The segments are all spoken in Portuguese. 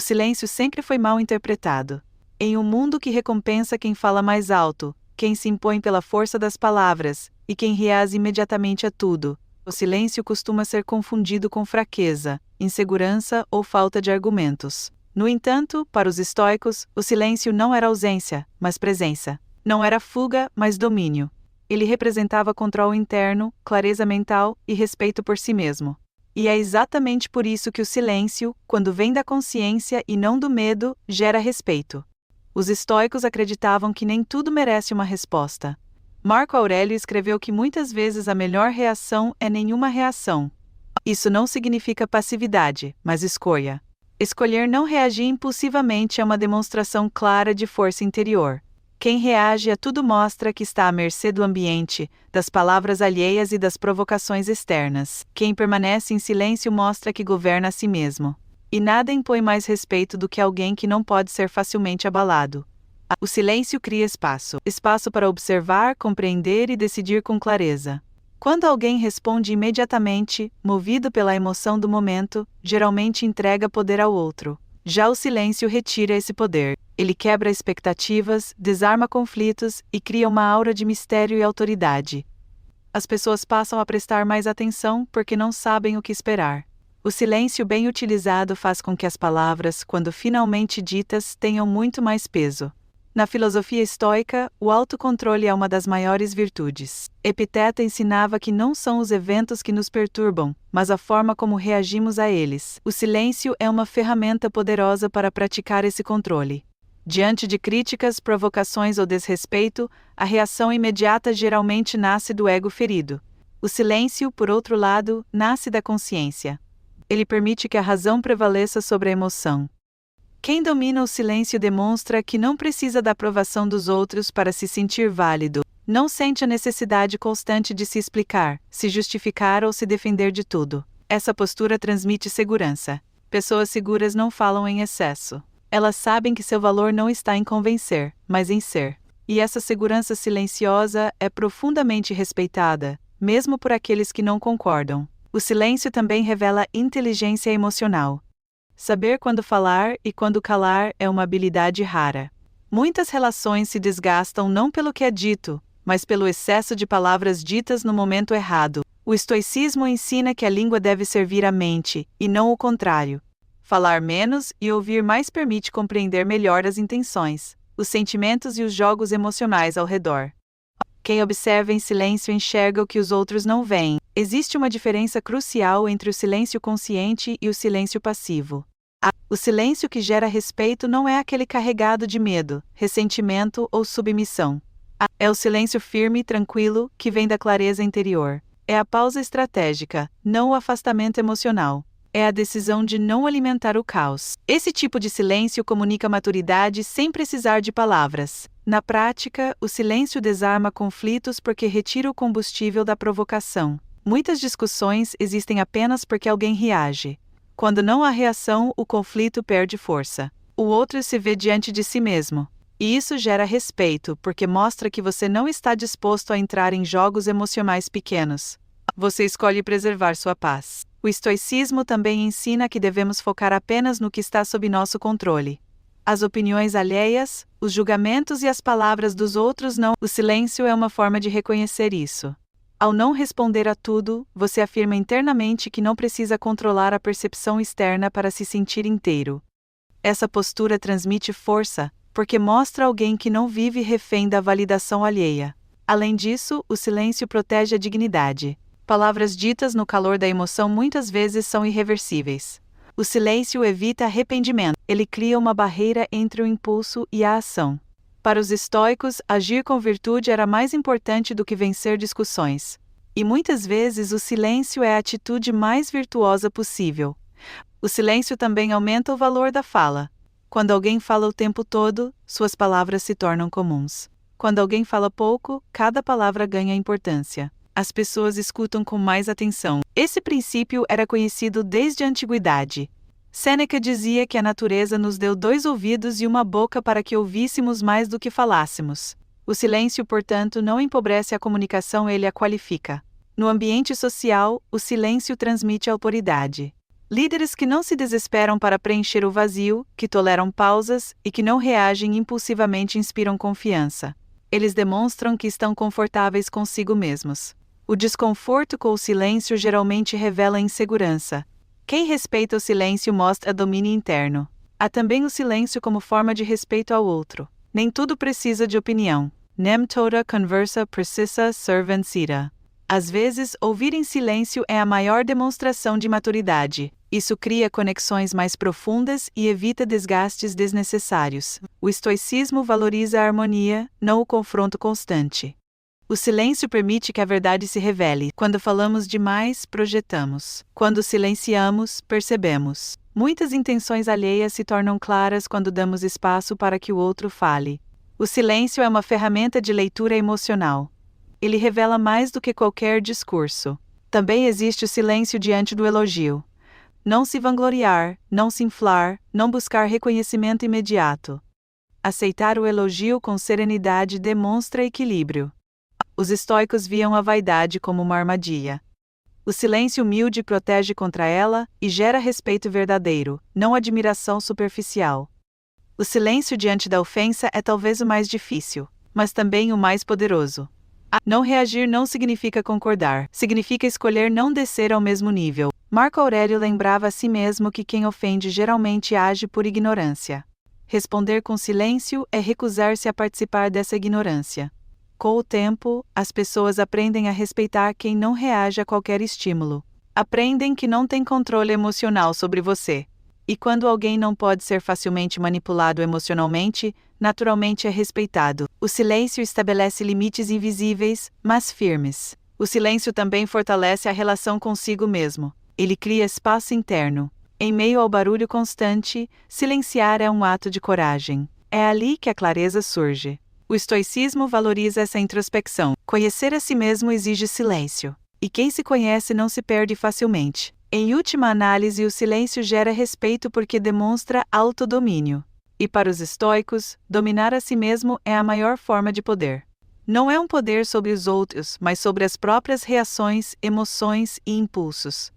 O silêncio sempre foi mal interpretado. Em um mundo que recompensa quem fala mais alto, quem se impõe pela força das palavras, e quem reage imediatamente a tudo, o silêncio costuma ser confundido com fraqueza, insegurança ou falta de argumentos. No entanto, para os estoicos, o silêncio não era ausência, mas presença. Não era fuga, mas domínio. Ele representava controle interno, clareza mental e respeito por si mesmo. E é exatamente por isso que o silêncio, quando vem da consciência e não do medo, gera respeito. Os estoicos acreditavam que nem tudo merece uma resposta. Marco Aurélio escreveu que muitas vezes a melhor reação é nenhuma reação. Isso não significa passividade, mas escolha. Escolher não reagir impulsivamente é uma demonstração clara de força interior. Quem reage a tudo mostra que está à mercê do ambiente, das palavras alheias e das provocações externas. Quem permanece em silêncio mostra que governa a si mesmo. E nada impõe mais respeito do que alguém que não pode ser facilmente abalado. O silêncio cria espaço para observar, compreender e decidir com clareza. Quando alguém responde imediatamente, movido pela emoção do momento, geralmente entrega poder ao outro. Já o silêncio retira esse poder. Ele quebra expectativas, desarma conflitos e cria uma aura de mistério e autoridade. As pessoas passam a prestar mais atenção porque não sabem o que esperar. O silêncio bem utilizado faz com que as palavras, quando finalmente ditas, tenham muito mais peso. Na filosofia estoica, o autocontrole é uma das maiores virtudes. Epiteto ensinava que não são os eventos que nos perturbam, mas a forma como reagimos a eles. O silêncio é uma ferramenta poderosa para praticar esse controle. Diante de críticas, provocações ou desrespeito, a reação imediata geralmente nasce do ego ferido. O silêncio, por outro lado, nasce da consciência. Ele permite que a razão prevaleça sobre a emoção. Quem domina o silêncio demonstra que não precisa da aprovação dos outros para se sentir válido, não sente a necessidade constante de se explicar, se justificar ou se defender de tudo. Essa postura transmite segurança. Pessoas seguras não falam em excesso. Elas sabem que seu valor não está em convencer, mas em ser. E essa segurança silenciosa é profundamente respeitada, mesmo por aqueles que não concordam. O silêncio também revela inteligência emocional. Saber quando falar e quando calar é uma habilidade rara. Muitas relações se desgastam não pelo que é dito, mas pelo excesso de palavras ditas no momento errado. O estoicismo ensina que a língua deve servir à mente, e não o contrário. Falar menos e ouvir mais permite compreender melhor as intenções, os sentimentos e os jogos emocionais ao redor. Quem observa em silêncio enxerga o que os outros não veem. Existe uma diferença crucial entre o silêncio consciente e o silêncio passivo. O silêncio que gera respeito não é aquele carregado de medo, ressentimento ou submissão. É o silêncio firme e tranquilo que vem da clareza interior. É a pausa estratégica, não o afastamento emocional. É a decisão de não alimentar o caos. Esse tipo de silêncio comunica maturidade sem precisar de palavras. Na prática, o silêncio desarma conflitos porque retira o combustível da provocação. Muitas discussões existem apenas porque alguém reage. Quando não há reação, o conflito perde força. O outro se vê diante de si mesmo. E isso gera respeito, porque mostra que você não está disposto a entrar em jogos emocionais pequenos. Você escolhe preservar sua paz. O estoicismo também ensina que devemos focar apenas no que está sob nosso controle. As opiniões alheias, os julgamentos e as palavras dos outros não. O silêncio é uma forma de reconhecer isso. Ao não responder a tudo, você afirma internamente que não precisa controlar a percepção externa para se sentir inteiro. Essa postura transmite força, porque mostra alguém que não vive refém da validação alheia. Além disso, o silêncio protege a dignidade. Palavras ditas no calor da emoção muitas vezes são irreversíveis. O silêncio evita arrependimento. Ele cria uma barreira entre o impulso e a ação. Para os estoicos, agir com virtude era mais importante do que vencer discussões. E muitas vezes o silêncio é a atitude mais virtuosa possível. O silêncio também aumenta o valor da fala. Quando alguém fala o tempo todo, suas palavras se tornam comuns. Quando alguém fala pouco, cada palavra ganha importância. As pessoas escutam com mais atenção. Esse princípio era conhecido desde a antiguidade. Sêneca dizia que a natureza nos deu 2 ouvidos e uma boca para que ouvíssemos mais do que falássemos. O silêncio, portanto, não empobrece a comunicação, ele a qualifica. No ambiente social, o silêncio transmite autoridade. Líderes que não se desesperam para preencher o vazio, que toleram pausas e que não reagem impulsivamente inspiram confiança. Eles demonstram que estão confortáveis consigo mesmos. O desconforto com o silêncio geralmente revela insegurança. Quem respeita o silêncio mostra domínio interno. Há também o silêncio como forma de respeito ao outro. Nem tudo precisa de opinião. Nem toda conversa precisa ser vencida. Às vezes, ouvir em silêncio é a maior demonstração de maturidade. Isso cria conexões mais profundas e evita desgastes desnecessários. O estoicismo valoriza a harmonia, não o confronto constante. O silêncio permite que a verdade se revele. Quando falamos demais, projetamos. Quando silenciamos, percebemos. Muitas intenções alheias se tornam claras quando damos espaço para que o outro fale. O silêncio é uma ferramenta de leitura emocional. Ele revela mais do que qualquer discurso. Também existe o silêncio diante do elogio. Não se vangloriar, não se inflar, não buscar reconhecimento imediato. Aceitar o elogio com serenidade demonstra equilíbrio. Os estoicos viam a vaidade como uma armadilha. O silêncio humilde protege contra ela e gera respeito verdadeiro, não admiração superficial. O silêncio diante da ofensa é talvez o mais difícil, mas também o mais poderoso. Não reagir não significa concordar, significa escolher não descer ao mesmo nível. Marco Aurélio lembrava a si mesmo que quem ofende geralmente age por ignorância. Responder com silêncio é recusar-se a participar dessa ignorância. Com o tempo, as pessoas aprendem a respeitar quem não reage a qualquer estímulo. Aprendem que não tem controle emocional sobre você. E quando alguém não pode ser facilmente manipulado emocionalmente, naturalmente é respeitado. O silêncio estabelece limites invisíveis, mas firmes. O silêncio também fortalece a relação consigo mesmo. Ele cria espaço interno. Em meio ao barulho constante, silenciar é um ato de coragem. É ali que a clareza surge. O estoicismo valoriza essa introspecção. Conhecer a si mesmo exige silêncio. E quem se conhece não se perde facilmente. Em última análise, o silêncio gera respeito porque demonstra autodomínio. E para os estoicos, dominar a si mesmo é a maior forma de poder. Não é um poder sobre os outros, mas sobre as próprias reações, emoções e impulsos.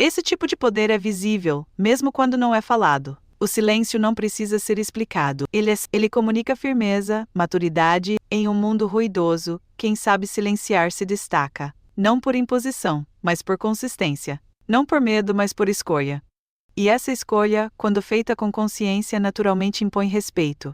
Esse tipo de poder é visível, mesmo quando não é falado. O silêncio não precisa ser explicado. Ele comunica firmeza, maturidade. Em um mundo ruidoso, quem sabe silenciar se destaca. Não por imposição, mas por consistência. Não por medo, mas por escolha. E essa escolha, quando feita com consciência, naturalmente impõe respeito.